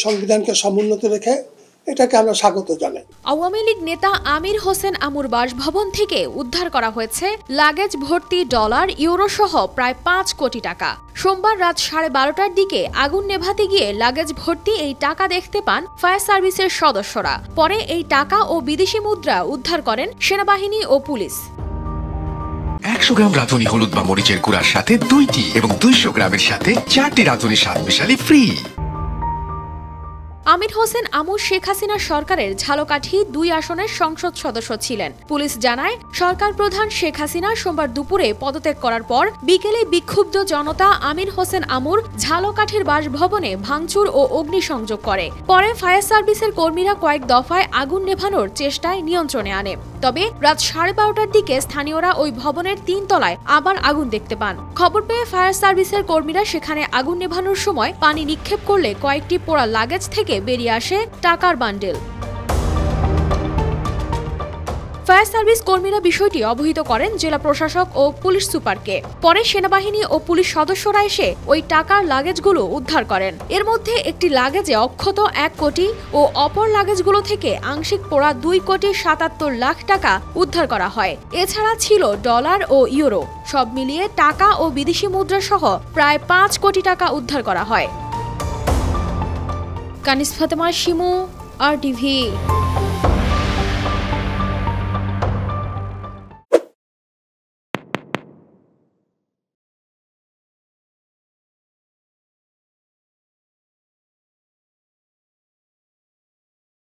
সংবিধানকে সমুন্নত রেখে এটাকে আমরা স্বাগত জানাই। আওয়ামী লীগ নেতা আমির হোসেন আমুর বাসভবন থেকে উদ্ধার করা হয়েছে লাগেজ ভর্তি ডলার, ইউরো সহ প্রায় 5 কোটি টাকা। সোমবার রাত 12:30টার দিকে আগুন নেভাতে গিয়ে লাগেজ ভর্তি এই টাকা দেখতে পান ফায়ার সার্ভিসের সদস্যরা। পরে এই টাকা ও বিদেশি মুদ্রা উদ্ধার করেন সেনাবাহিনী ও পুলিশ। 100 গ্রাম রাঁধুনি হলুদ বা মরিচের গুঁড়ার সাথে 2টি এবং 200 গ্রামের সাথে 4টি রাঁধুনি স্বাদ মিশালি ফ্রি। আমির হোসেন আমু শেখ হাসিনা সরকারের ঝালকাঠি 2 আসনের সংসদ সদস্য ছিলেন। পুলিশ জানায়, সরকার প্রধান শেখ হাসিনা সোমবার দুপুরে পদত্যাগ করার পর বিকেলে বিক্ষুব্ধ জনতা আমির হোসেন আমুর ঝালকাঠির বাসভবনে ভাঙচুর ও অগ্নিসংযোগ করে। পরে ফায়ার সার্ভিসের কর্মীরা কয়েক দফায় আগুন নেভানোর চেষ্টায় নিয়ন্ত্রণে আনে। তবে রাত 12:30টার দিকে স্থানীয়রা ওই ভবনের 3 তলায় আবার আগুন দেখতে পান। খবর পেয়ে ফায়ার সার্ভিসের কর্মীরা সেখানে আগুন নেভানোর সময় পানি নিক্ষেপ করলে কয়েকটি পোড়া লাগেজ থেকে বেরিয়ে আসে টাকার বান্ডেল। ফায়ার সার্ভিস কর্মীরা বিষয়টি অবহিত করেন জেলা প্রশাসক ও পুলিশ সুপারকে। পরে সেনাবাহিনী ও পুলিশ সদস্যরা এসে ওই টাকার লাগেজগুলো উদ্ধার করেন। এর মধ্যে একটি লাগেজে অক্ষত 1 কোটি ও অপর লাগেজগুলো থেকে আংশিক পোড়া 2,77,00,000 টাকা উদ্ধার করা হয়। এছাড়া ছিল ডলার ও ইউরো। সব মিলিয়ে টাকা ও বিদেশি মুদ্রা সহ প্রায় 5 কোটি টাকা উদ্ধার করা হয়। কানিস ফাতেমা, শিমু, RTV।